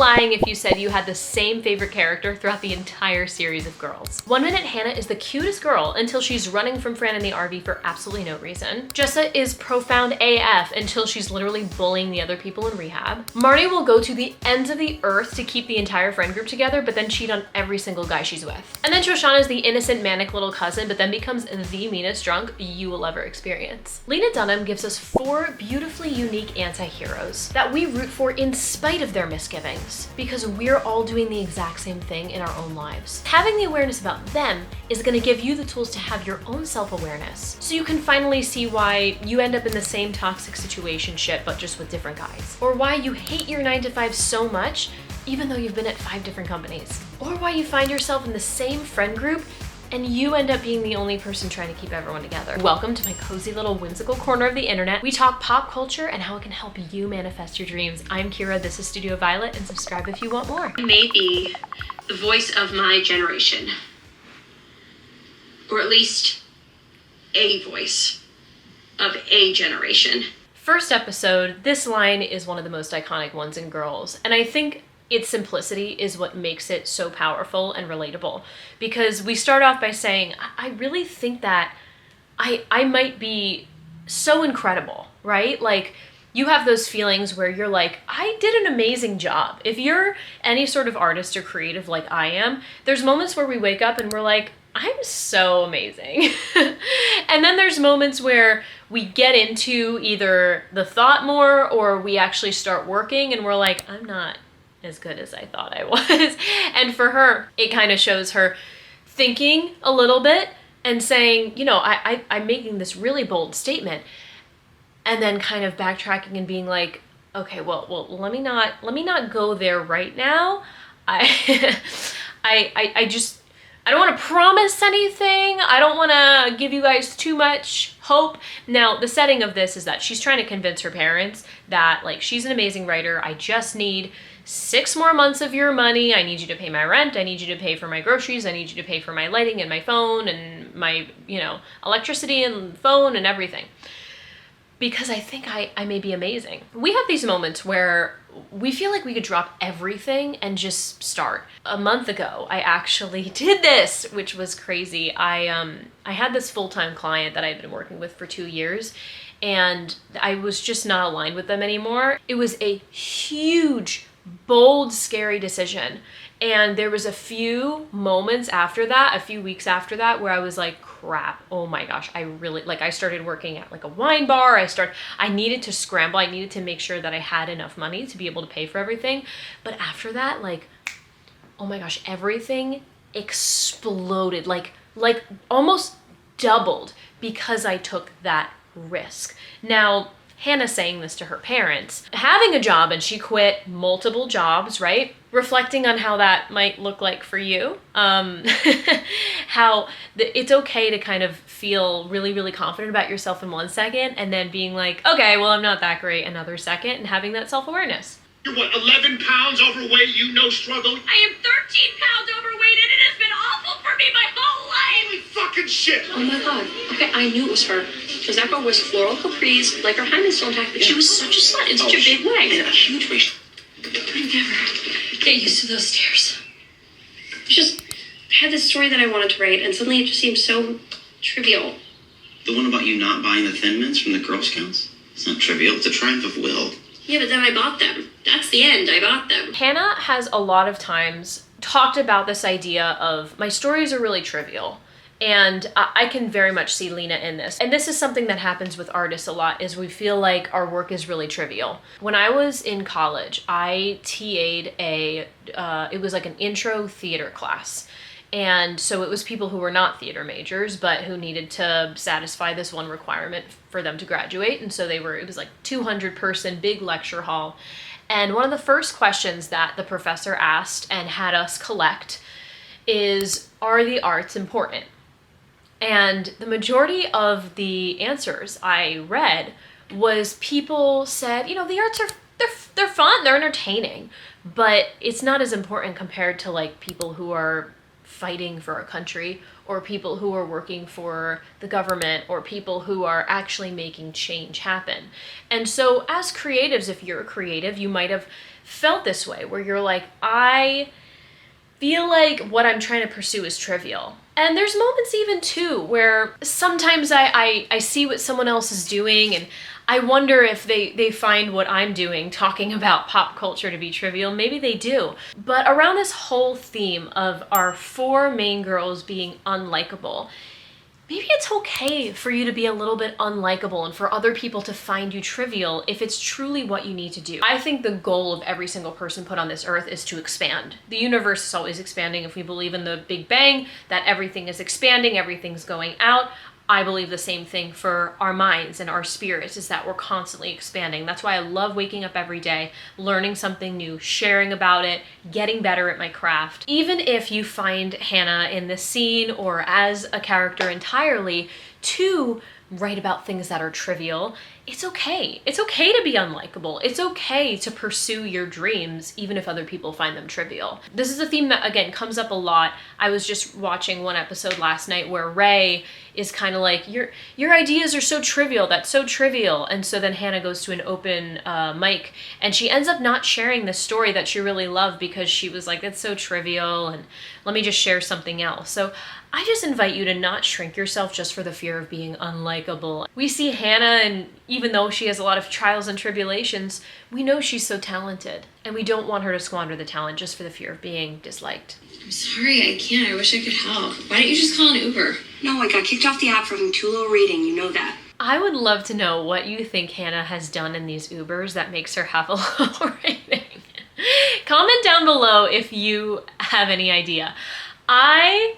lying if you said you had the same favorite character throughout the entire series of girls. 1 Minute Hannah is the cutest girl until she's running from Fran in the RV for absolutely no reason. Jessa is profound AF until she's literally bullying the other people in rehab. Marnie will go to the ends of the earth to keep the entire friend group together, but then cheat on every single guy she's with. And then Shoshanna is the innocent, manic little cousin, but then becomes the meanest drunk you will ever experience. Lena Dunham gives us 4 beautifully unique anti-heroes that we root for in spite of their misgivings, because we're all doing the exact same thing in our own lives. Having the awareness about them is going to give you the tools to have your own self-awareness, so you can finally see why you end up in the same toxic situation shit, but just with different guys. Or why you hate your 9 to 5 so much, even though you've been at 5 different companies. Or why you find yourself in the same friend group and you end up being the only person trying to keep everyone together. Welcome to my cozy little whimsical corner of the internet. We talk pop culture and how it can help you manifest your dreams. I'm Kira, this is Studio Violet, and subscribe if you want more. I may be the voice of my generation, or at least a voice of a generation. First episode, this line is one of the most iconic ones in Girls, and I think its simplicity is what makes it so powerful and relatable, because we start off by saying, I really think that I might be so incredible, right? Like, you have those feelings where you're like, I did an amazing job. If you're any sort of artist or creative like I am, there's moments where we wake up and we're like, I'm so amazing. And then there's moments where we get into either the thought more or we actually start working and we're like, I'm not as good as I thought I was. And for her, it kind of shows her thinking a little bit and saying, you know, I'm making this really bold statement, and then kind of backtracking and being like, okay, well, let me not go there right now. I don't want to promise anything. I don't want to give you guys too much hope. Now, the setting of this is that she's trying to convince her parents that, like, she's an amazing writer. I just need 6 more months of your money. I need you to pay my rent. I need you to pay for my groceries. I need you to pay for my lighting and my phone and my, electricity and phone and everything. Because I think I may be amazing. We have these moments where we feel like we could drop everything and just start. A month ago, I actually did this, which was crazy. I had this full-time client that I'd been working with for 2 years, and I was just not aligned with them anymore. It was a huge, bold, scary decision. And there was a few moments after that, a few weeks after that, where I was like, crap, oh my gosh, I started working at like a wine bar. I needed to scramble. I needed to make sure that I had enough money to be able to pay for everything. But after that, like, oh my gosh, everything exploded, like almost doubled because I took that risk. Now, Hannah's saying this to her parents, having a job, and she quit multiple jobs, right? Reflecting on how that might look like for you. How it's okay to kind of feel really, really confident about yourself in 1 second, and then being like, okay, well, I'm not that great another second, and having that self-awareness. You're what, 11 pounds overweight, you no struggle? I am 13 pounds overweight and it has been awful for me my whole life! Holy fucking shit! Oh my god. Okay, I knew it was her. Because that girl wears floral capris, like her Highness don't have, but she was such a slut in such a big way. And a huge waist. I never get used to those stairs. I had this story that I wanted to write, and suddenly it just seemed so trivial. The one about you not buying the Thin Mints from the Girl Scouts? It's not trivial, it's a triumph of will. Yeah, but then I bought them. That's the end, I bought them. Hannah has a lot of times talked about this idea of, my stories are really trivial. And I can very much see Lena in this. And this is something that happens with artists a lot, is we feel like our work is really trivial. When I was in college, I TA'd it was like an intro theater class. And so it was people who were not theater majors, but who needed to satisfy this one requirement for them to graduate. And so it was like 200 person, big lecture hall. And one of the first questions that the professor asked and had us collect is, are the arts important? And the majority of the answers I read was people said, the arts they're fun, they're entertaining, but it's not as important compared to like people who are fighting for a country, or people who are working for the government, or people who are actually making change happen. And so as creatives, if you're a creative, you might have felt this way, where you're like, I feel like what I'm trying to pursue is trivial. And there's moments even too where sometimes I see what someone else is doing and I wonder if they find what I'm doing, talking about pop culture, to be trivial. Maybe they do. But around this whole theme of our 4 main girls being unlikable, maybe it's okay for you to be a little bit unlikable and for other people to find you trivial if it's truly what you need to do. I think the goal of every single person put on this earth is to expand. The universe is always expanding. If we believe in the Big Bang, that everything is expanding, everything's going out, I believe the same thing for our minds and our spirits, is that we're constantly expanding. That's why I love waking up every day, learning something new, sharing about it, getting better at my craft. Even if you find Hannah in this scene or as a character entirely to write about things that are trivial, it's okay. It's okay to be unlikable. It's okay to pursue your dreams, even if other people find them trivial. This is a theme that, again, comes up a lot. I was just watching one episode last night where Ray is kind of like, your ideas are so trivial, that's so trivial. And so then Hannah goes to an open mic and she ends up not sharing the story that she really loved because she was like, that's so trivial and let me just share something else. So I just invite you to not shrink yourself just for the fear of being unlikable. We see Hannah, and even though she has a lot of trials and tribulations, we know she's so talented, and we don't want her to squander the talent just for the fear of being disliked. I'm sorry, I can't. I wish I could help. Why don't you just call an Uber? No, I got kicked off the app for having too low rating. You know that. I would love to know what you think Hannah has done in these Ubers that makes her have a low rating. Comment down below if you have any idea. I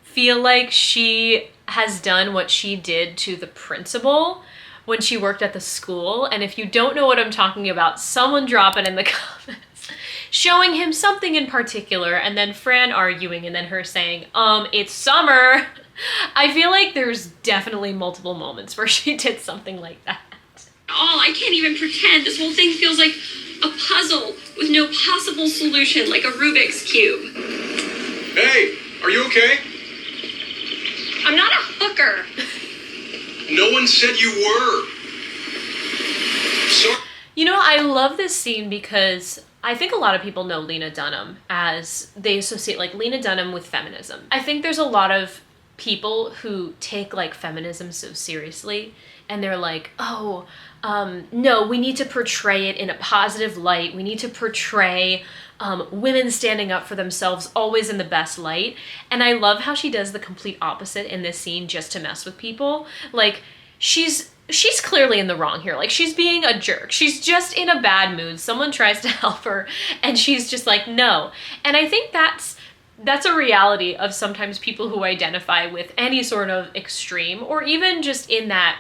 feel like she has done what she did to the principal when she worked at the school. And if you don't know what I'm talking about, someone drop it in the comments. Showing him something in particular and then Fran arguing and then her saying, it's summer. I feel like there's definitely multiple moments where she did something like that. I can't even pretend. This whole thing feels like a puzzle with no possible solution, like a Rubik's Cube. Hey, are you okay? I'm not a hooker. No one said you were. Sorry. You know, I love this scene because I think a lot of people know Lena Dunham as they associate like Lena Dunham with feminism. I think there's a lot of people who take like feminism so seriously and they're like, no, we need to portray it in a positive light. We need to portray women standing up for themselves always in the best light. And I love how she does the complete opposite in this scene just to mess with people. Like, she's clearly in the wrong here. Like, she's being a jerk. She's just in a bad mood. Someone tries to help her and she's just like, no. And I think that's a reality of sometimes people who identify with any sort of extreme or even just in that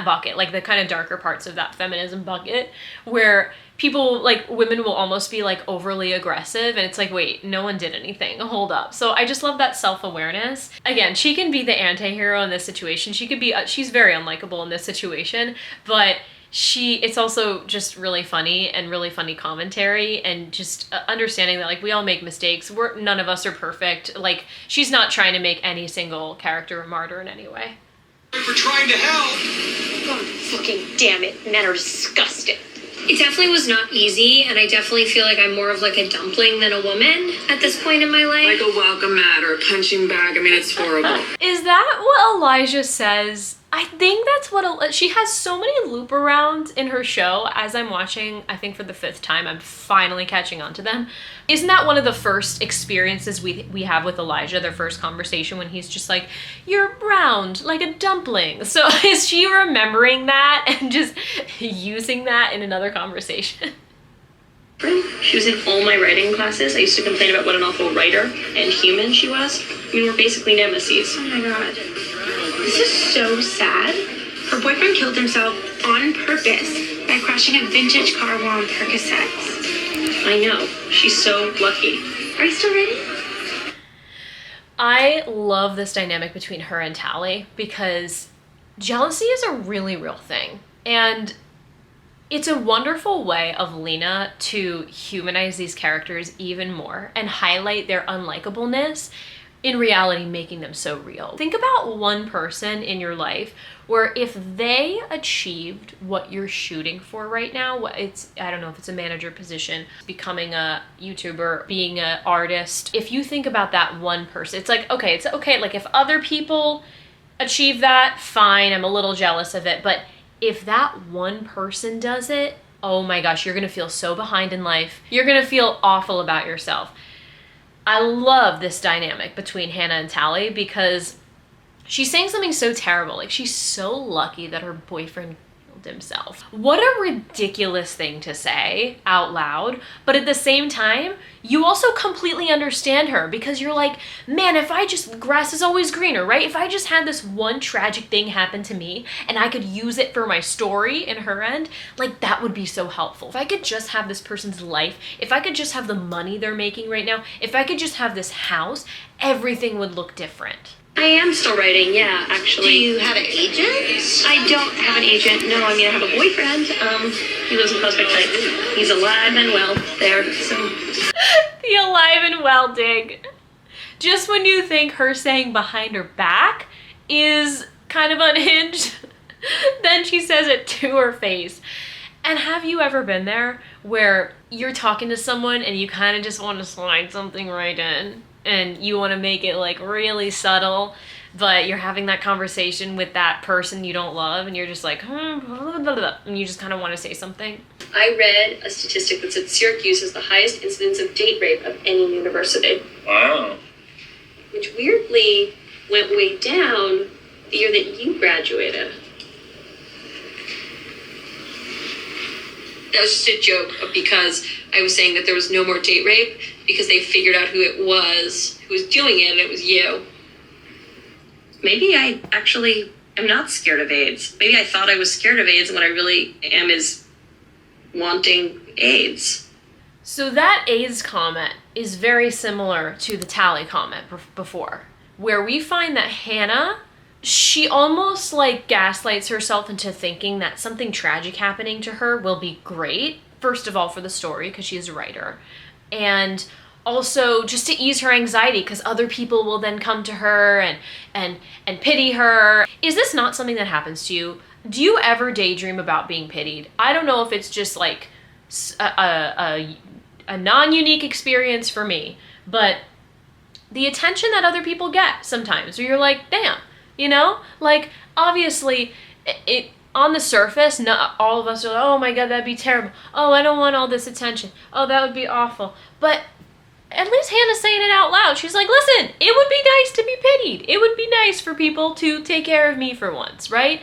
bucket, like the kind of darker parts of that feminism bucket where people, like women will almost be like overly aggressive and it's like, wait, no one did anything, hold up. So I just love that self-awareness. Again, she can be the anti-hero in this situation. She could be, she's very unlikable in this situation, but it's also just really funny and really funny commentary and just understanding that like we all make mistakes. None of us are perfect. Like she's not trying to make any single character a martyr in any way. For trying to help. God fucking damn it. Men are disgusting. It definitely was not easy, and I definitely feel like I'm more of like a dumpling than a woman at this point in my life. Like a welcome mat or a punching bag. I mean, it's horrible. Is that what Elijah says? I think that's what she has so many loop arounds in her show. As I'm watching, I think for the 5th time, I'm finally catching on to them. Isn't that one of the first experiences we have with Elijah, their first conversation when he's just like, you're round like a dumpling. So is she remembering that and just using that in another conversation? She was in all my writing classes. I used to complain about what an awful writer and human she was. I mean, we're basically nemesis. Oh my god. This is so sad. Her boyfriend killed himself on purpose by crashing a vintage car while on Percocets. I know. She's so lucky. Are you still ready? I love this dynamic between her and Tally because jealousy is a really real thing. And it's a wonderful way of Lena to humanize these characters even more and highlight their unlikableness in reality making them so real. Think about one person in your life where if they achieved what you're shooting for right now, I don't know if it's a manager position, becoming a YouTuber, being an artist. If you think about that one person, it's okay. Like if other people achieve that, fine, I'm a little jealous of it. But if that one person does it, oh my gosh, you're gonna feel so behind in life. You're gonna feel awful about yourself. I love this dynamic between Hannah and Tally because she's saying something so terrible. Like, she's so lucky that her boyfriend killed himself. What a ridiculous thing to say out loud. But at the same time, you also completely understand her because you're like, man, grass is always greener, right? If I just had this one tragic thing happen to me and I could use it for my story in her end, like that would be so helpful. If I could just have this person's life, if I could just have the money they're making right now, if I could just have this house, everything would look different. I am still writing, yeah, actually. Do you have an agent? I don't have an agent. No, I mean, I have a boyfriend. He lives in Prospect Heights. He's alive and well there, so. The alive and well dig. Just when you think her saying behind her back is kind of unhinged, then she says it to her face. And have you ever been there where you're talking to someone and you kind of just want to slide something right in? And you want to make it like really subtle, but you're having that conversation with that person you don't love and you're just like, blah, blah, blah, blah, and you just kind of want to say something. I read a statistic that said Syracuse has the highest incidence of date rape of any university. Wow. Which weirdly went way down the year that you graduated. That was just a joke because I was saying that there was no more date rape because they figured out who it was who was doing it, and it was you. Maybe I actually am not scared of AIDS. Maybe I thought I was scared of AIDS, and what I really am is wanting AIDS. So that AIDS comment is very similar to the Tally comment before, where we find that Hannah, she almost like gaslights herself into thinking that something tragic happening to her will be great. First of all, for the story, because she's a writer. And also just to ease her anxiety, because other people will then come to her and pity her. Is this not something that happens to you? Do you ever daydream about being pitied? I don't know if it's just like a non-unique experience for me, but the attention that other people get sometimes, where you're like, damn, you know? Like, obviously, it on the surface, not all of us are like, oh my god, that'd be terrible. Oh, I don't want all this attention. Oh, that would be awful. But at least Hannah's saying it out loud. She's like, listen, it would be nice to be pitied. It would be nice for people to take care of me for once, right?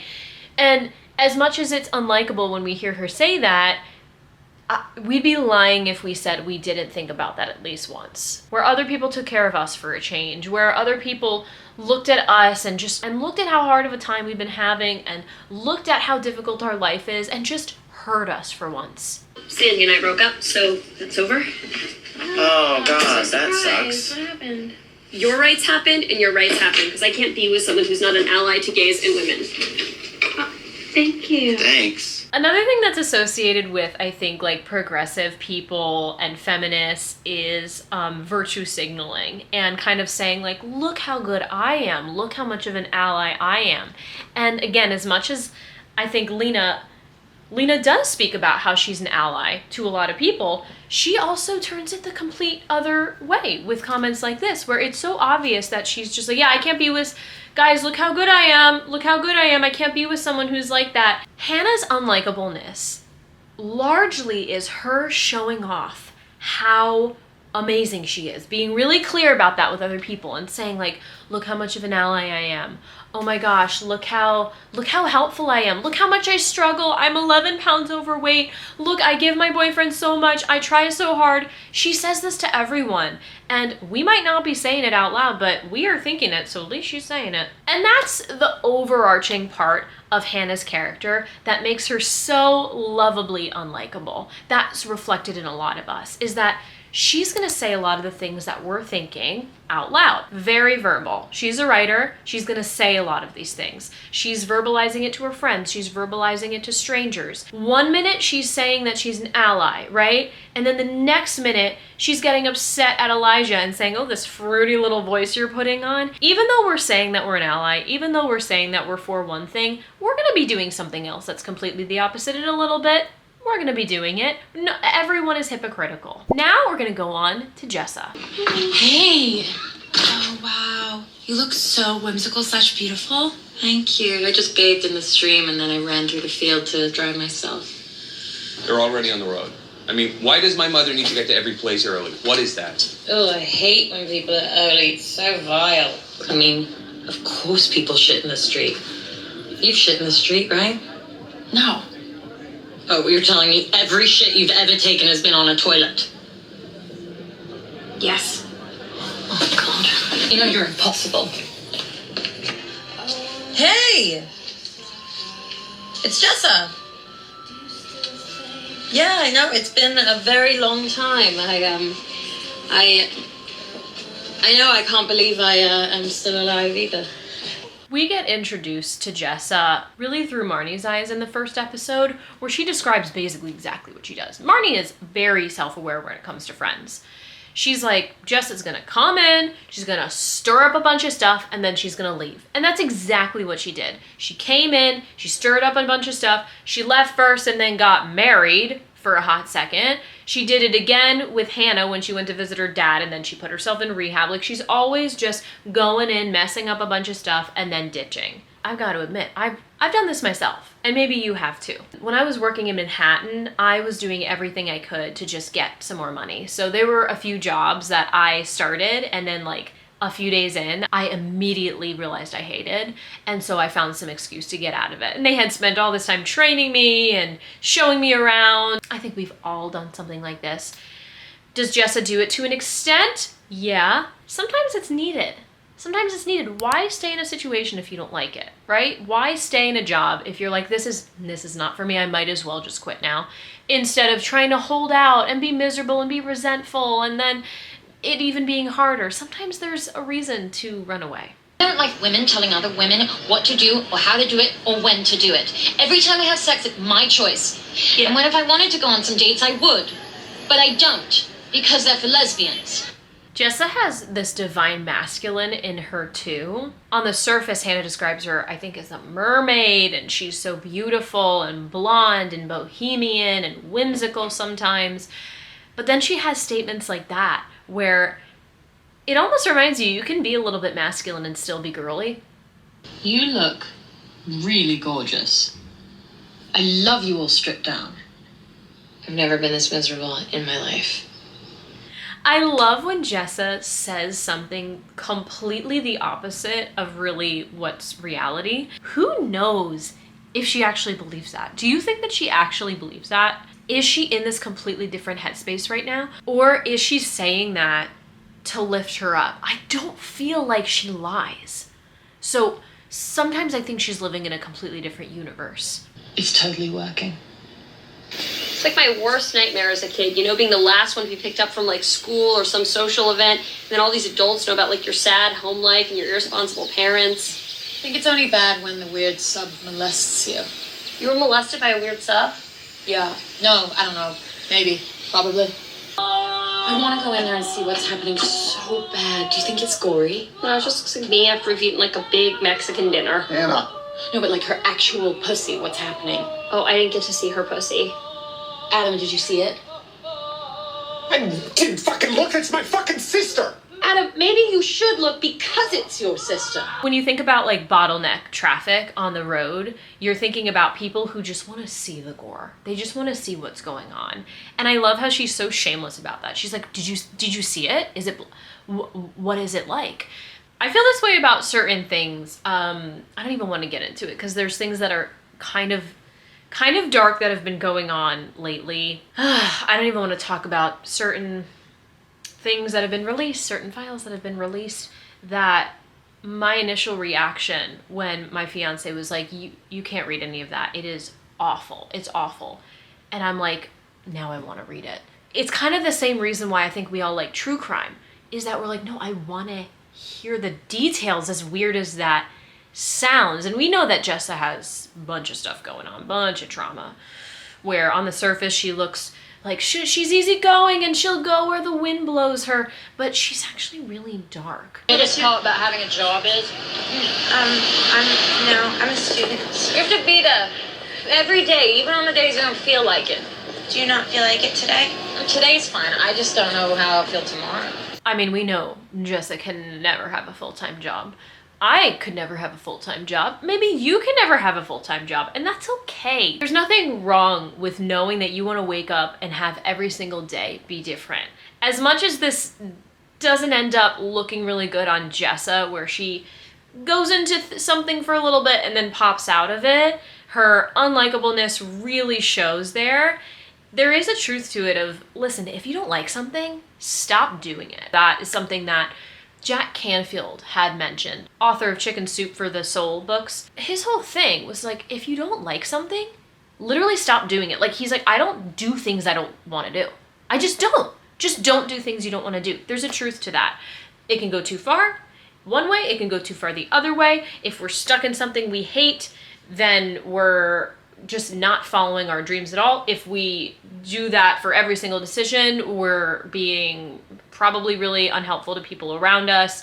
And as much as it's unlikable when we hear her say that, we'd be lying if we said we didn't think about that at least once. Where other people took care of us for a change, where other people looked at us and looked at how hard of a time we've been having and looked at how difficult our life is and just heard us for once. Sandy and I broke up, so that's over. Oh god, So that surprised. sucks. What happened? Your rights happened and your rights happened because I can't be with someone who's not an ally to gays and women. Thank you. Thanks. Another thing that's associated with, I think, like progressive people and feminists is virtue signaling and kind of saying like, look how good I am, look how much of an ally I am. And again, as much as I think Lena does speak about how she's an ally to a lot of people, she also turns it the complete other way with comments like this, where it's so obvious that she's just like, yeah, I can't be with, guys, look how good I am, look how good I am, I can't be with someone who's like that. Hannah's unlikableness largely is her showing off how amazing she is, being really clear about that with other people and saying like, look how much of an ally I am. Oh my gosh, look how helpful I am. Look how much I struggle. I'm 11 pounds overweight. Look, I give my boyfriend so much. I try so hard. She says this to everyone. And we might not be saying it out loud, but we are thinking it, so at least she's saying it. And that's the overarching part of Hannah's character that makes her so lovably unlikable. That's reflected in a lot of us, is that she's gonna say a lot of the things that we're thinking, out loud. Very verbal. She's a writer. She's going to say a lot of these things. She's verbalizing it to her friends. She's verbalizing it to strangers. One minute she's saying that she's an ally, right? And then the next minute she's getting upset at Elijah and saying, oh, this fruity little voice you're putting on. Even though we're saying that we're an ally, even though we're saying that we're for one thing, we're going to be doing something else that's completely the opposite in a little bit. We're gonna be doing it. No, everyone is hypocritical. Now we're gonna go on to Jessa. Hey! Oh, wow. You look so whimsical / beautiful. Thank you. I just bathed in the stream and then I ran through the field to dry myself. They're already on the road. I mean, why does my mother need to get to every place early? What is that? Oh, I hate when people are early. It's so vile. I mean, of course people shit in the street. You've shit in the street, right? No. Oh, you're telling me every shit you've ever taken has been on a toilet? Yes. Oh, God. You know you're impossible. Hey! It's Jessa. Yeah, I know. It's been a very long time. I know I can't believe I am still alive either. We get introduced to Jessa really through Marnie's eyes in the first episode, where she describes basically exactly what she does. Marnie is very self-aware when it comes to friends. She's like, Jessa's gonna come in, she's gonna stir up a bunch of stuff, and then she's gonna leave. And that's exactly what she did. She came in, she stirred up a bunch of stuff, she left first and then got married for a hot second. She did it again with Hannah when she went to visit her dad, and then she put herself in rehab. Like, she's always just going in, messing up a bunch of stuff, and then ditching. I've got to admit, I've done this myself, and maybe you have too. When I was working in Manhattan, I was doing everything I could to just get some more money. So there were a few jobs that I started, and then like a few days in, I immediately realized I hated, and so I found some excuse to get out of it. And they had spent all this time training me and showing me around. I think we've all done something like this. Does Jessa do it to an extent? Yeah. Sometimes it's needed. Sometimes it's needed. Why stay in a situation if you don't like it, right? Why stay in a job if you're like, this is not for me, I might as well just quit now, instead of trying to hold out and be miserable and be resentful and then it even being harder. Sometimes there's a reason to run away. I don't like women telling other women what to do or how to do it or when to do it. Every time I have sex, it's my choice. Yeah. And when if I wanted to go on some dates, I would. But I don't, because they're for lesbians. Jessa has this divine masculine in her too. On the surface, Hannah describes her, I think, as a mermaid, and she's so beautiful and blonde and bohemian and whimsical sometimes. But then she has statements like that, where it almost reminds you can be a little bit masculine and still be girly. You look really gorgeous. I love you all stripped down. I've never been this miserable in my life. I love when Jessa says something completely the opposite of really what's reality. Who knows if she actually believes that? Do you think that she actually believes that? Is she in this completely different headspace right now? Or is she saying that to lift her up? I don't feel like she lies. So sometimes I think she's living in a completely different universe. It's totally working. It's like my worst nightmare as a kid, you know, being the last one to be picked up from like school or some social event, and then all these adults know about like your sad home life and your irresponsible parents. I think it's only bad when the weird sub molests you. You were molested by a weird sub? Yeah. No, I don't know. Maybe. Probably. I want to go in there and see what's happening so bad. Do you think it's gory? No, it just looks like me after we've eaten like a big Mexican dinner. Hannah. No, but like her actual pussy, what's happening? Oh, I didn't get to see her pussy. Adam, did you see it? I didn't fucking look. It's my fucking sister. Adam, maybe you should look because it's your sister. When you think about like bottleneck traffic on the road, you're thinking about people who just want to see the gore. They just want to see what's going on. And I love how she's so shameless about that. She's like, did you see it? Is it, what is it like? I feel this way about certain things. I don't even want to get into it because there's things that are kind of dark that have been going on lately. I don't even want to talk about certain things that have been released, certain files that have been released, that my initial reaction when my fiance was like, you can't read any of that. It is awful. It's awful. And I'm like, now I want to read it. It's kind of the same reason why I think we all like true crime. is that we're like, no, I want to hear the details, as weird as that sounds. And we know that Jessa has a bunch of stuff going on, bunch of trauma, where on the surface she looks like she's easygoing and she'll go where the wind blows her, but she's actually really dark. What this part about having a job is? I'm a student. You have to be there every day, even on the days you don't feel like it. Do you not feel like it today? Today's fine. I just don't know how I'll feel tomorrow. I mean, we know Jessa can never have a full-time job. I could never have a full-time job. Maybe you can never have a full-time job, and that's okay. There's nothing wrong with knowing that you want to wake up and have every single day be different. As much as this doesn't end up looking really good on Jessa, where she goes into something for a little bit and then pops out of it, her unlikableness really shows there. There is a truth to it of, listen, if you don't like something, stop doing it. That is something that Jack Canfield had mentioned, author of Chicken Soup for the Soul books. His whole thing was like, if you don't like something, literally stop doing it. Like, he's like, I don't do things I don't want to do. I just don't. Just don't do things you don't want to do. There's a truth to that. It can go too far one way, it can go too far the other way. If we're stuck in something we hate, then we're just not following our dreams at all. If we do that for every single decision, we're being probably really unhelpful to people around us.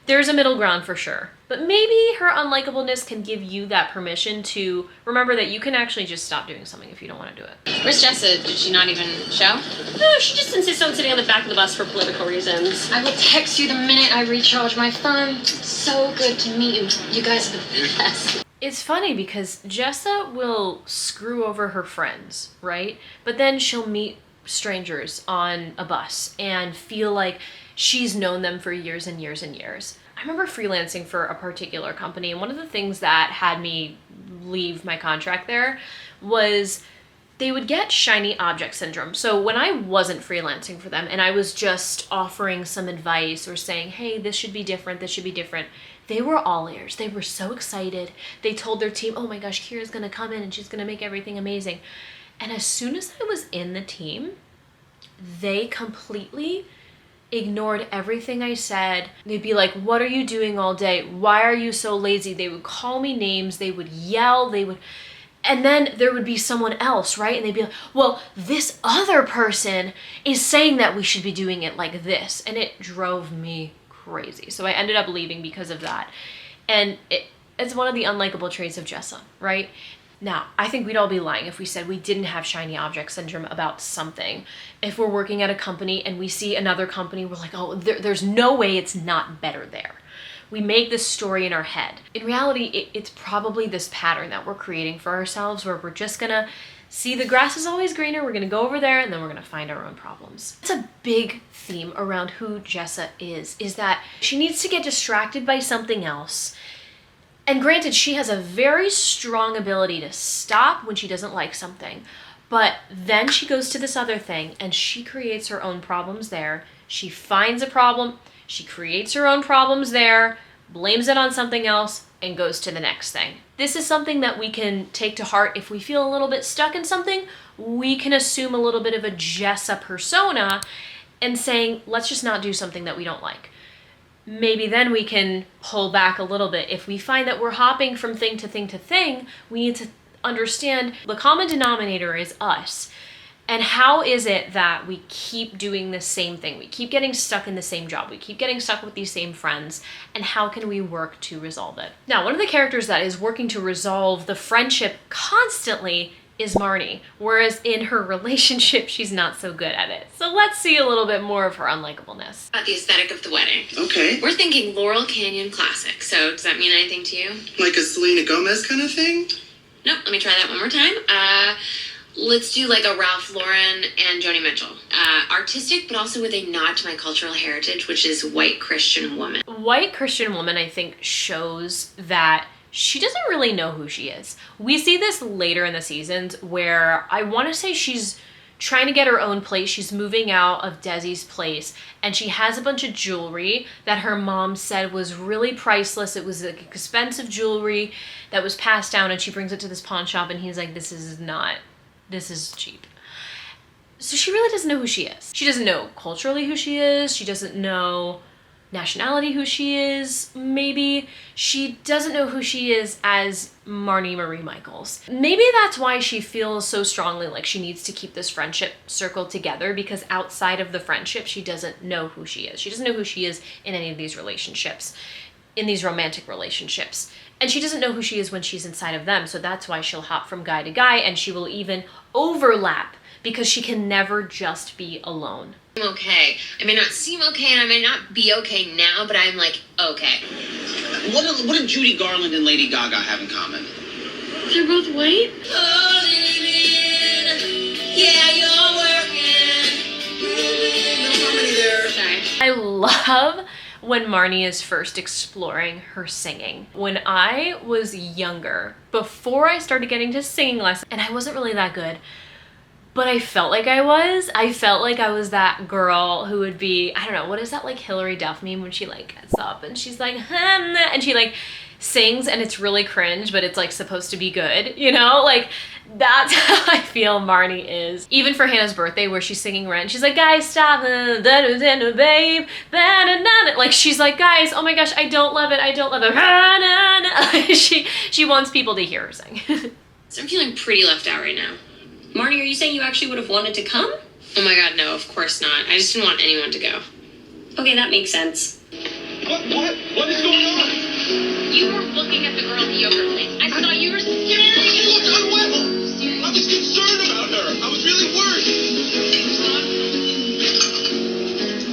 There's a middle ground for sure. But maybe her unlikableness can give you that permission to remember that you can actually just stop doing something if you don't want to do it. Where's Jessa? Did she not even show? No, she just insists on sitting on the back of the bus for political reasons. I will text you the minute I recharge my phone. So good to meet you. You guys are the best. It's funny because Jessa will screw over her friends, right? But then she'll meet strangers on a bus and feel like she's known them for years and years and years. I remember freelancing for a particular company, and one of the things that had me leave my contract there was they would get shiny object syndrome. So when I wasn't freelancing for them and I was just offering some advice or saying, hey, this should be different, this should be different, they were all ears. They were so excited. They told their team, oh my gosh, Kira's gonna come in and she's gonna make everything amazing. And as soon as I was in the team, they completely ignored everything I said. They'd be like, what are you doing all day? Why are you so lazy? They would call me names, they would yell, and then there would be someone else, right? And they'd be like, well, this other person is saying that we should be doing it like this. And it drove me crazy. So I ended up leaving because of that. And it's one of the unlikable traits of Jessa, right? Now, I think we'd all be lying if we said we didn't have shiny object syndrome about something. If we're working at a company and we see another company, we're like, oh, there's no way it's not better there. We make this story in our head. In reality, it's probably this pattern that we're creating for ourselves where we're just gonna see the grass is always greener, we're gonna go over there, and then we're gonna find our own problems. It's a big theme around who Jessa is that she needs to get distracted by something else. And granted, she has a very strong ability to stop when she doesn't like something, but then she goes to this other thing and she creates her own problems there. She finds a problem, she creates her own problems there, blames it on something else, and goes to the next thing. This is something that we can take to heart if we feel a little bit stuck in something. We can assume a little bit of a Jessa persona and saying, let's just not do something that we don't like. Maybe then we can pull back a little bit. If we find that we're hopping from thing to thing to thing, we need to understand the common denominator is us. And how is it that we keep doing the same thing? We keep getting stuck in the same job. We keep getting stuck with these same friends. And how can we work to resolve it? Now, one of the characters that is working to resolve the friendship constantly is Marnie, whereas in her relationship, she's not so good at it. So let's see a little bit more of her unlikableness. About the aesthetic of the wedding. Okay. We're thinking Laurel Canyon classic, so does that mean anything to you? Like a Selena Gomez kind of thing? Nope, let me try that one more time. Let's do like a Ralph Lauren and Joni Mitchell. Artistic, but also with a nod to my cultural heritage, which is white Christian woman. White Christian woman, I think, shows that she doesn't really know who she is. We see this later in the seasons where I want to say she's trying to get her own place. She's moving out of Desi's place and she has a bunch of jewelry that her mom said was really priceless. It was like expensive jewelry that was passed down, and she brings it to this pawn shop and he's like, this is cheap. So she really doesn't know who she is. She doesn't know culturally who she is. She doesn't know nationality who she is, maybe. She doesn't know who she is as Marnie Marie Michaels. Maybe that's why she feels so strongly like she needs to keep this friendship circle together, because outside of the friendship, she doesn't know who she is. She doesn't know who she is in any of these relationships, in these romantic relationships. And she doesn't know who she is when she's inside of them. So that's why she'll hop from guy to guy, and she will even overlap, because she can never just be alone. I'm okay. I may not seem okay and I may not be okay now, but I'm like, okay. What do Judy Garland and Lady Gaga have in common? They're both white? Yeah, you're working. No harmony there. Sorry. I love when Marnie is first exploring her singing. When I was younger, before I started getting to singing lessons, and I wasn't really that good, but I felt like I was. I felt like I was that girl who would be, I don't know, what is that like Hillary Duff meme when she like gets up and she's like, and she like sings and it's really cringe, but it's like supposed to be good, you know? Like that's how I feel Marnie is. Even for Hannah's birthday where she's singing Rent, she's like, guys, stop, babe, like she's like, guys, oh my gosh, I don't love it. She wants people to hear her sing. So I'm feeling pretty left out right now. Marnie, are you saying you actually would have wanted to come? Oh my god, no, of course not. I just didn't want anyone to go. Okay, that makes sense. What is going on? You were looking at the girl in the yogurt place. I saw you were staring at her. She looked unwell. I was concerned about her. I was really worried.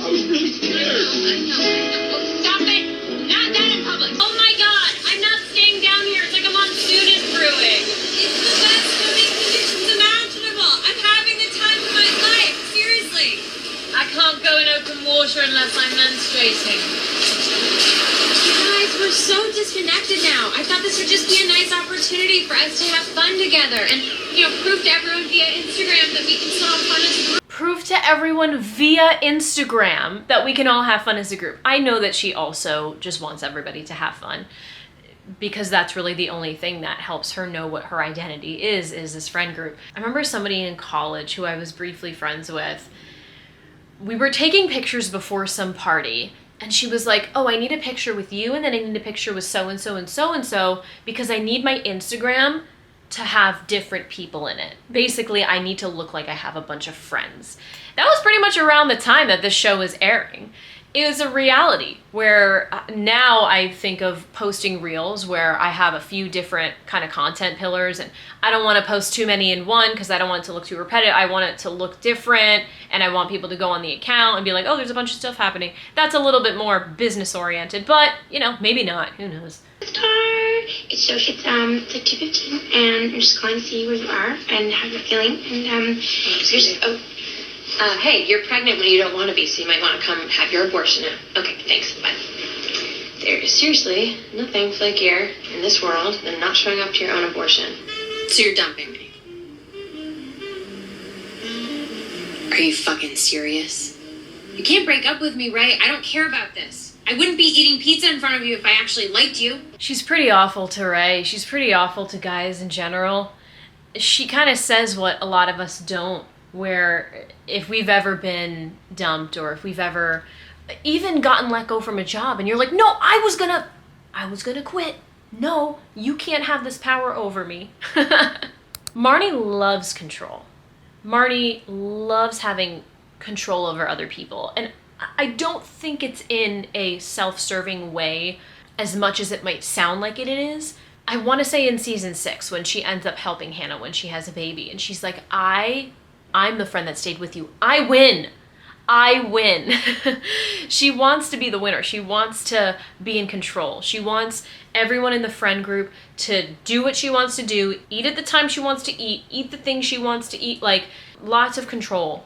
I was really scared. I know. Oh, stop it. Not that in public. Oh my god. I'm not staying down here. It's like I'm on student brewing. It's the best swimming conditions imaginable. I'm having the time of my life. Seriously. I can't go in open water unless I'm menstruating. Guys, we're so disconnected now. I thought this would just be a nice opportunity for us to have fun together and, prove to everyone via Instagram that we can still have fun as a group. Prove to everyone via Instagram that we can all have fun as a group. I know that she also just wants everybody to have fun, because that's really the only thing that helps her know what her identity is this friend group. I remember somebody in college who I was briefly friends with, we were taking pictures before some party, and she was like, oh, I need a picture with you, and then I need a picture with so-and-so and so-and-so, because I need my Instagram to have different people in it. Basically, I need to look like I have a bunch of friends. That was pretty much around the time that this show was airing. It was a reality where now I think of posting reels where I have a few different kind of content pillars, and I don't want to post too many in one because I don't want it to look too repetitive. I want it to look different, and I want people to go on the account and be like, oh, there's a bunch of stuff happening. That's a little bit more business oriented, but maybe not, who knows. Star, it's like 2:15, and I'm just calling to see where you are and how you're feeling, and seriously, hey, you're pregnant when you don't want to be, so you might want to come have your abortion now. Okay, thanks, bye. There is seriously nothing flakier in this world than not showing up to your own abortion. So you're dumping me. Are you fucking serious? You can't break up with me, right? I don't care about this. I wouldn't be eating pizza in front of you if I actually liked you. She's pretty awful to Ray. She's pretty awful to guys in general. She kind of says what a lot of us don't, where if we've ever been dumped or if we've ever even gotten let go from a job and you're like, no, I was gonna quit. No, you can't have this power over me. Marnie loves control. Marnie loves having control over other people. And I don't think it's in a self-serving way as much as it might sound like it is. I want to say in season 6 when she ends up helping Hannah when she has a baby and she's like, I'm the friend that stayed with you. I win. She wants to be the winner. She wants to be in control. She wants everyone in the friend group to do what she wants to do, eat at the time she wants to eat the things she wants to eat, like lots of control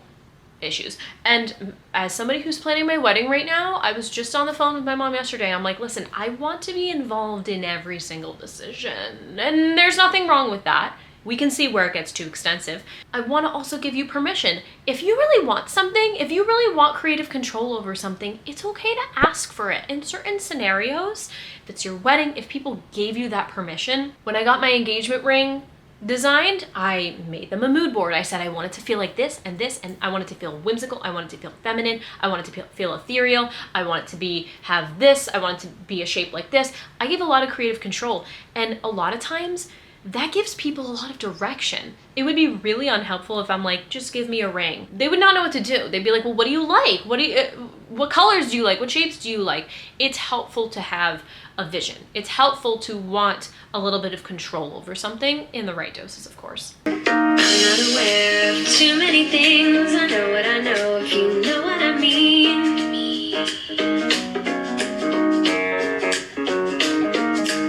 issues. And as somebody who's planning my wedding right now, I was just on the phone with my mom yesterday. I'm like, listen, I want to be involved in every single decision. And there's nothing wrong with that. We can see where it gets too extensive. I want to also give you permission. If you really want something, if you really want creative control over something, it's okay to ask for it. In certain scenarios, if it's your wedding, if people gave you that permission. When I got my engagement ring, designed, I made them a mood board. I said I wanted to feel like this, and I wanted to feel whimsical. I wanted to feel feminine. I wanted to feel ethereal. I wanted to have this. I wanted to be a shape like this. I gave a lot of creative control, and a lot of times that gives people a lot of direction. It would be really unhelpful if I'm like, just give me a ring. They would not know what to do. They'd be like, well, what do you like? What colors do you like? What shapes do you like? It's helpful to have a vision. It's helpful to want a little bit of control over something in the right doses, of course. I'm not aware of too many things. I know what I know, if you know what I mean.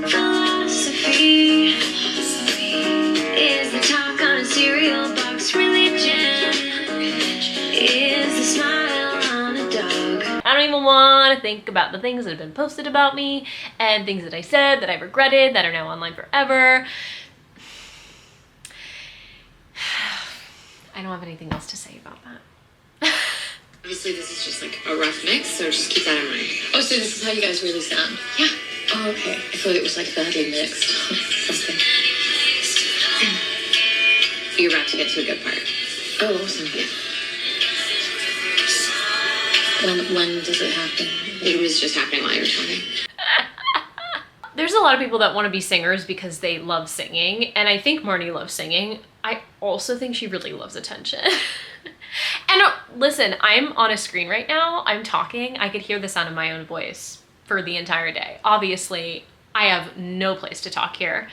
Philosophy is the talk on a cereal box. Religion is the smile on a dog. I don't even want to think about the things that have been posted about me and things that I said that I regretted that are now online forever. I don't have anything else to say about that. Obviously, this is just like a rough mix, so just keep that in mind. Oh, so this is how you guys really sound? Yeah. Oh, okay. I thought it was like badly mixed. Something. You're about to get to a good part. Oh, awesome. Yeah. When does it happen? It was just happening while you were talking. There's a lot of people that want to be singers because they love singing, and I think Marnie loves singing. I also think she really loves attention. And listen, I'm on a screen right now, I'm talking, I could hear the sound of my own voice for the entire day. Obviously, I have no place to talk here.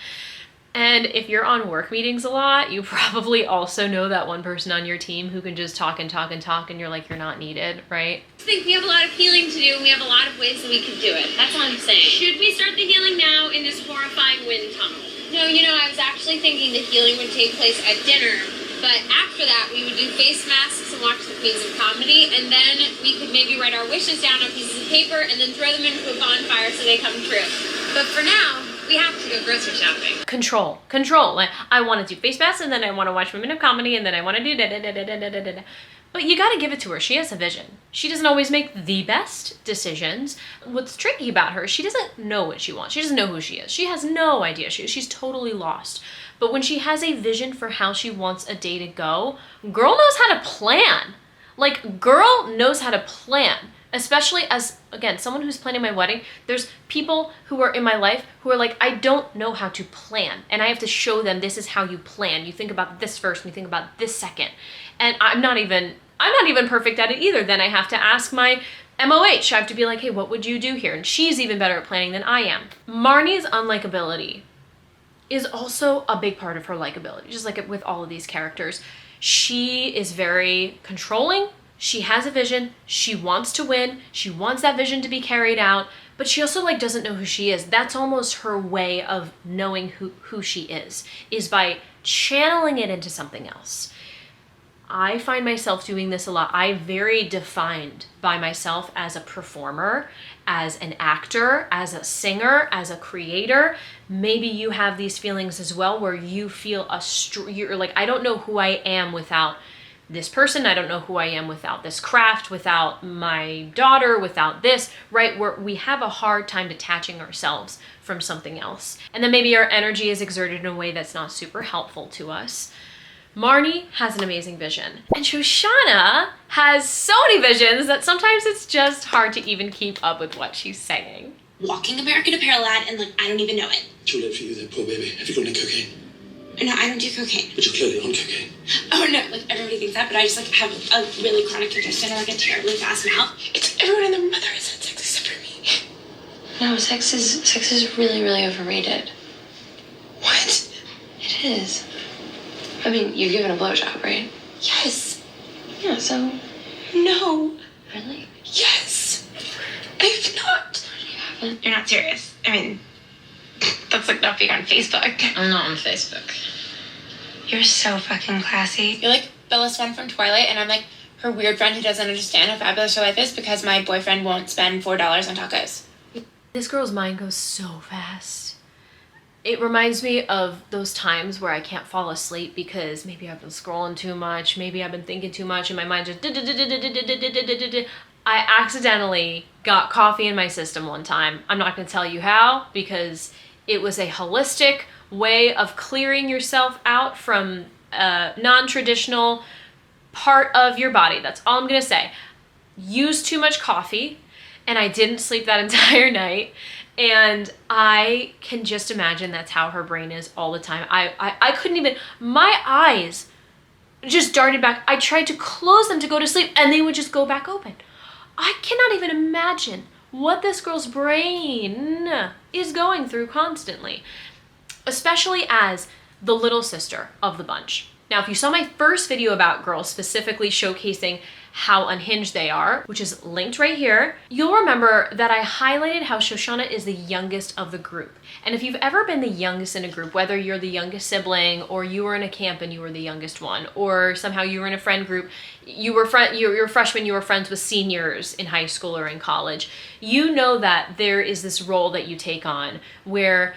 And if you're on work meetings a lot, you probably also know that one person on your team who can just talk and talk and talk, and you're like, you're not needed, right? I think we have a lot of healing to do, and we have a lot of ways that we can do it. That's all I'm saying. Should we start the healing now in this horrifying wind tunnel? No, I was actually thinking the healing would take place at dinner, but after that we would do face masks and watch the Queens of Comedy, and then we could maybe write our wishes down on pieces of paper and then throw them into a bonfire so they come true. But for now, we have to go grocery shopping. Control. Like, I want to do face masks, and then I want to watch Women of Comedy, and then I want to do da-da-da-da-da-da-da. But you gotta give it to her. She has a vision. She doesn't always make the best decisions. What's tricky about her, she doesn't know what she wants. She doesn't know who she is. She has no idea. She's totally lost. But when she has a vision for how she wants a day to go, girl knows how to plan. Like, girl knows how to plan. Especially as, again, someone who's planning my wedding, there's people who are in my life who are like, I don't know how to plan. And I have to show them this is how you plan. You think about this first, and you think about this second. And I'm not even perfect at it either. Then I have to ask my MOH. I have to be like, hey, what would you do here? And she's even better at planning than I am. Marnie's unlikability is also a big part of her likability, just like with all of these characters. She is very controlling. She has a vision. She wants to win. She wants that vision to be carried out, but she also doesn't know who she is. That's almost her way of knowing who she is by channeling it into something else. I find myself doing this a lot. I'm very defined by myself as a performer, as an actor, as a singer, as a creator. Maybe you have these feelings as well where you feel you're like, I don't know who I am without this person. I don't know who I am without this craft, without my daughter, without this, right? Where we have a hard time detaching ourselves from something else. And then maybe our energy is exerted in a way that's not super helpful to us. Marnie has an amazing vision. And Shoshanna has so many visions that sometimes it's just hard to even keep up with what she's saying. Walking American Apparel ad, and I don't even know it. Too late for you there, poor baby. Have you got any cocaine? No, I don't do cocaine. But you're clearly on cocaine. Oh no, everybody thinks that, but I just have a really chronic congestion or a terribly fast mouth. It's everyone and their mother has had sex except for me. No, sex is really, really overrated. What? It is. I mean, you've given a blowjob, right? Yes. Yeah, so... No. Really? Yes. I've not. You haven't? You're not serious. I mean, that's not being on Facebook. I'm not on Facebook. You're so fucking classy. You're like Bella Swan from Twilight, and I'm like her weird friend who doesn't understand how fabulous her life is because my boyfriend won't spend $4 on tacos. This girl's mind goes so fast. It reminds me of those times where I can't fall asleep because maybe I've been scrolling too much, maybe I've been thinking too much, and my mind just... I accidentally got coffee in my system one time. I'm not going to tell you how because it was a holistic way of clearing yourself out from a non-traditional part of your body. That's all I'm gonna say. Used too much coffee, and I didn't sleep that entire night. And I can just imagine that's how her brain is all the time. I couldn't even, my eyes just darted back. I tried to close them to go to sleep and they would just go back open. I cannot even imagine what this girl's brain is going through constantly, especially as the little sister of the bunch. Now, if you saw my first video about girls specifically showcasing how unhinged they are, which is linked right here, you'll remember that I highlighted how Shoshanna is the youngest of the group. And if you've ever been the youngest in a group, whether you're the youngest sibling or you were in a camp and you were the youngest one, or somehow you were in a friend group, you're a freshman, you were friends with seniors in high school or in college, you know that there is this role that you take on where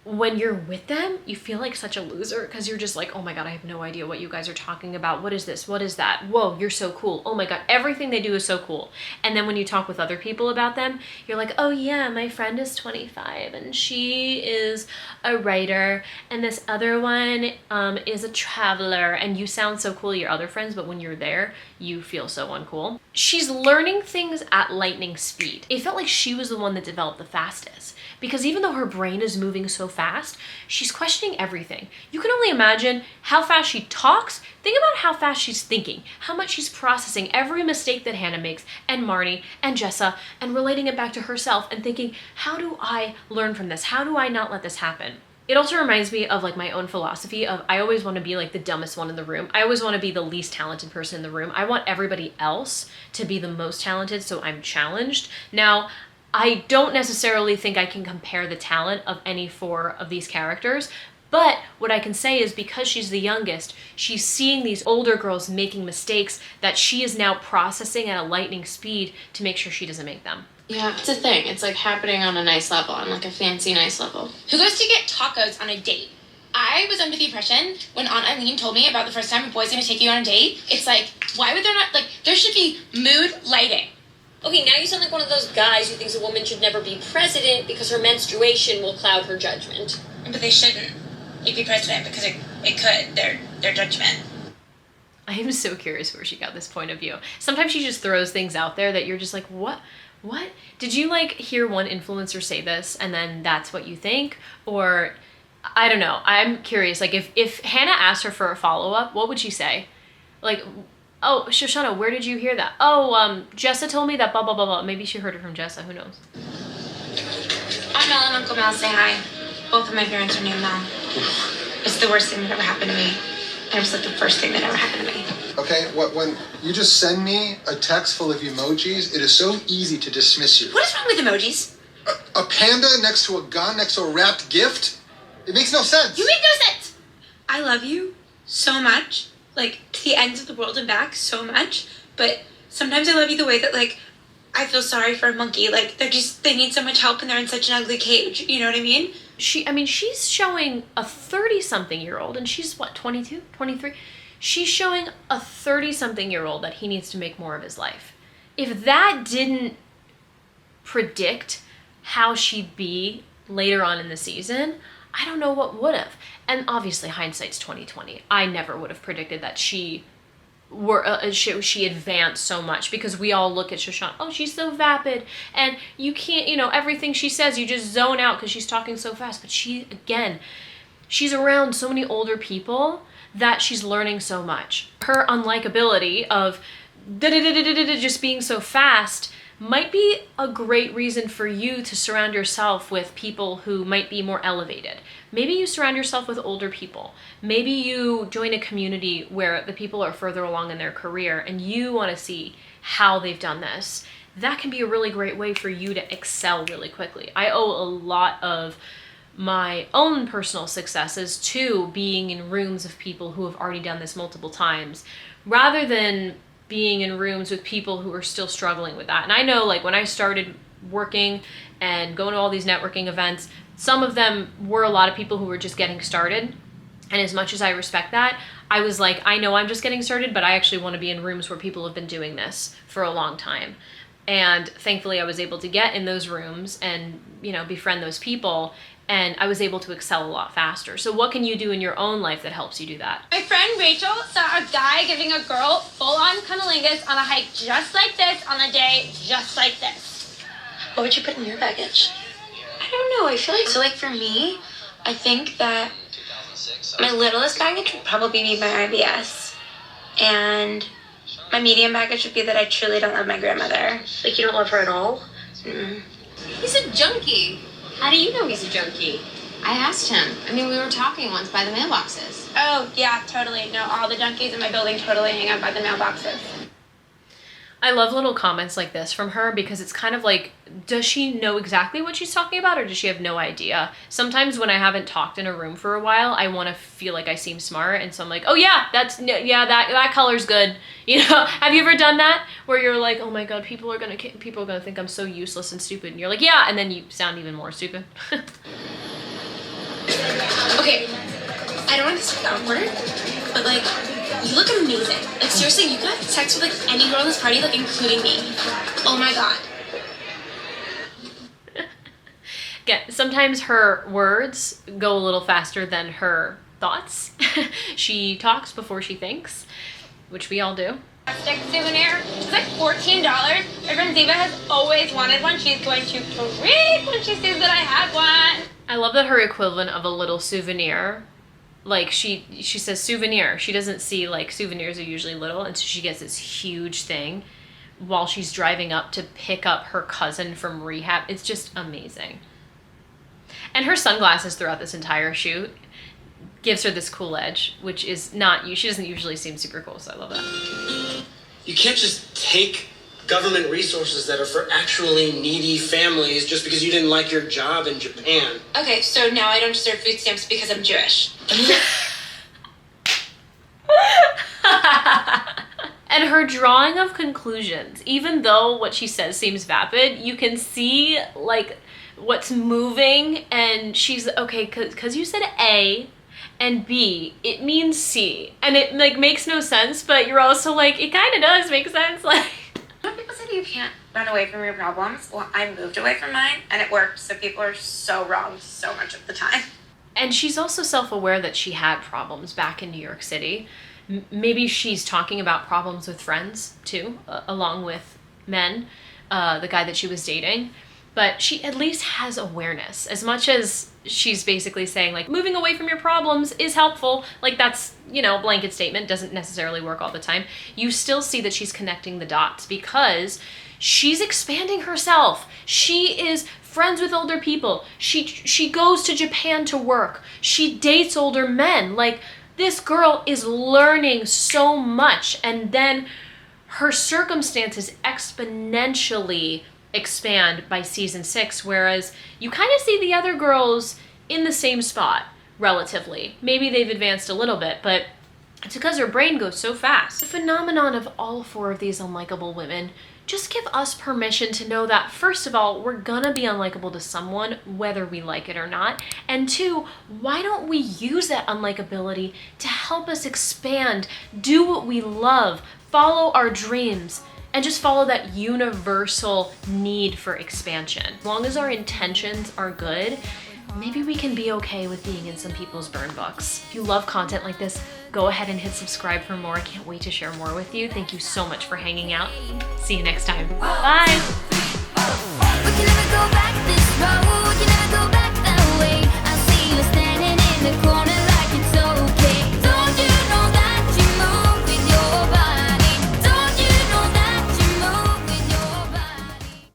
when you're with them, you feel like such a loser because you're just like, oh my God, I have no idea what you guys are talking about. What is this? What is that? Whoa, you're so cool. Oh my God, everything they do is so cool. And then when you talk with other people about them, you're like, oh yeah, my friend is 25 and she is a writer and this other one is a traveler, and you sound so cool to your other friends, but when you're there, you feel so uncool. She's learning things at lightning speed. It felt like she was the one that developed the fastest, because even though her brain is moving so fast, she's questioning everything. You can only imagine how fast she talks. Think about how fast she's thinking, how much she's processing every mistake that Hannah makes, and Marnie, and Jessa, and relating it back to herself and thinking, how do I learn from this? How do I not let this happen? It also reminds me of like my own philosophy of I always want to be like the dumbest one in the room. I always want to be the least talented person in the room. I want everybody else to be the most talented, so I'm challenged. Now, I don't necessarily think I can compare the talent of any four of these characters, but what I can say is because she's the youngest, she's seeing these older girls making mistakes that she is now processing at a lightning speed to make sure she doesn't make them. Yeah, it's a thing. It's like happening on a nice level, on like a fancy nice level. Who goes to get tacos on a date? I was under the impression when Aunt Eileen told me about the first time a boy's gonna take you on a date, it's like, why would there not, like, there should be mood lighting. Okay, now you sound like one of those guys who thinks a woman should never be president because her menstruation will cloud her judgment. But they shouldn't. You'd be president because it could, their judgment. I am so curious where she got this point of view. Sometimes she just throws things out there that you're just like, what? Did you like hear one influencer say this and then that's what you think? Or I don't know. I'm curious. Like if Hannah asked her for a follow-up, what would she say? Like, oh, Shoshanna, where did you hear that? Oh, Jessa told me that blah, blah, blah, blah. Maybe she heard it from Jessa. Who knows? Aunt Mel and Uncle Mel say hi. Both of my parents are named Mel. It's the worst thing that ever happened to me. And it was like the first thing that ever happened to me. Okay, when you just send me a text full of emojis, it is so easy to dismiss you. What is wrong with emojis? A panda next to a gun, next to a wrapped gift? It makes no sense. You make no sense! I love you so much. Like, to the ends of the world and back so much. But sometimes I love you the way that, like, I feel sorry for a monkey. Like, they need so much help and they're in such an ugly cage. You know what I mean? She's showing a 30-something-year-old, and she's, what, 22, 23? She's showing a 30-something-year-old that he needs to make more of his life. If that didn't predict how she'd be later on in the season, I don't know what would have. And obviously, hindsight's 20/20. I never would have predicted that she advanced so much, because we all look at Shoshanna, oh, she's so vapid, and you can't, everything she says, you just zone out because she's talking so fast. But she's around so many older people that she's learning so much. Her unlikability of just being so fast might be a great reason for you to surround yourself with people who might be more elevated. Maybe you surround yourself with older people. Maybe you join a community where the people are further along in their career and you want to see how they've done this. That can be a really great way for you to excel really quickly. I owe a lot of my own personal successes to being in rooms of people who have already done this multiple times, rather than being in rooms with people who are still struggling with that. And I know, like, when I started working and going to all these networking events, some of them were a lot of people who were just getting started. And as much as I respect that, I was like, I know I'm just getting started, but I actually want to be in rooms where people have been doing this for a long time. And thankfully I was able to get in those rooms and, you know, befriend those people, and I was able to excel a lot faster. So what can you do in your own life that helps you do that? My friend Rachel saw a guy giving a girl full-on cunnilingus on a hike just like this on a day just like this. What would you put in your baggage? I don't know. I feel like, so like for me, I think that my littlest baggage would probably be my IBS. And my medium baggage would be that I truly don't love my grandmother. Like, you don't love her at all? He's a junkie. How do you know he's a junkie? I asked him. I mean, we were talking once by the mailboxes. Oh, yeah, totally. No, all the junkies in my building totally hang out by the mailboxes. I love little comments like this from her because it's kind of like, does she know exactly what she's talking about, or does she have no idea? Sometimes when I haven't talked in a room for a while, I want to feel like I seem smart, and so I'm like, oh yeah, that color's good. You know, have you ever done that where you're like, oh my god, people are gonna think I'm so useless and stupid, and you're like, yeah, and then you sound even more stupid. Okay, I don't want this to be awkward, but like, you look amazing. Like, seriously, you could have sex with like any girl in this party, like including me. Oh my god. Again, sometimes her words go a little faster than her thoughts. She talks before she thinks, which we all do. Stick souvenir. It's like $14. My friend Ziva has always wanted one. She's going to freak when she sees that I have one. I love that her equivalent of a little souvenir, like she says souvenir. She doesn't see, like, souvenirs are usually little, and so she gets this huge thing while she's driving up to pick up her cousin from rehab. It's just amazing. And her sunglasses throughout this entire shoot gives her this cool edge, which is not, she doesn't usually seem super cool, so I love that. You can't just take government resources that are for actually needy families just because you didn't like your job in Japan. Okay, so now I don't deserve food stamps because I'm Jewish. And her drawing of conclusions, even though what she says seems vapid, you can see, like, what's moving, and she's, okay, because you said A and B, it means C. And it, like, makes no sense, but you're also like, it kind of does make sense, like... When people say you can't run away from your problems, well, I moved away from mine, and it worked, so people are so wrong so much of the time. And she's also self-aware that she had problems back in New York City. Maybe she's talking about problems with friends, too, along with men, the guy that she was dating. But she at least has awareness. As much as she's basically saying, like, moving away from your problems is helpful, like, that's, you know, blanket statement, doesn't necessarily work all the time. You still see that she's connecting the dots because she's expanding herself. She is friends with older people. She goes to Japan to work. She dates older men. Like, this girl is learning so much, and then her circumstances exponentially expand by season 6, whereas you kind of see the other girls in the same spot, relatively. Maybe they've advanced a little bit, but it's because her brain goes so fast. The phenomenon of all 4 of these unlikable women just give us permission to know that, first of all, we're gonna be unlikable to someone, whether we like it or not, and 2, why don't we use that unlikability to help us expand, do what we love, follow our dreams, and just follow that universal need for expansion. As long as our intentions are good, maybe we can be okay with being in some people's burn books. If you love content like this, go ahead and hit subscribe for more. I can't wait to share more with you. Thank you so much for hanging out. See you next time. Bye.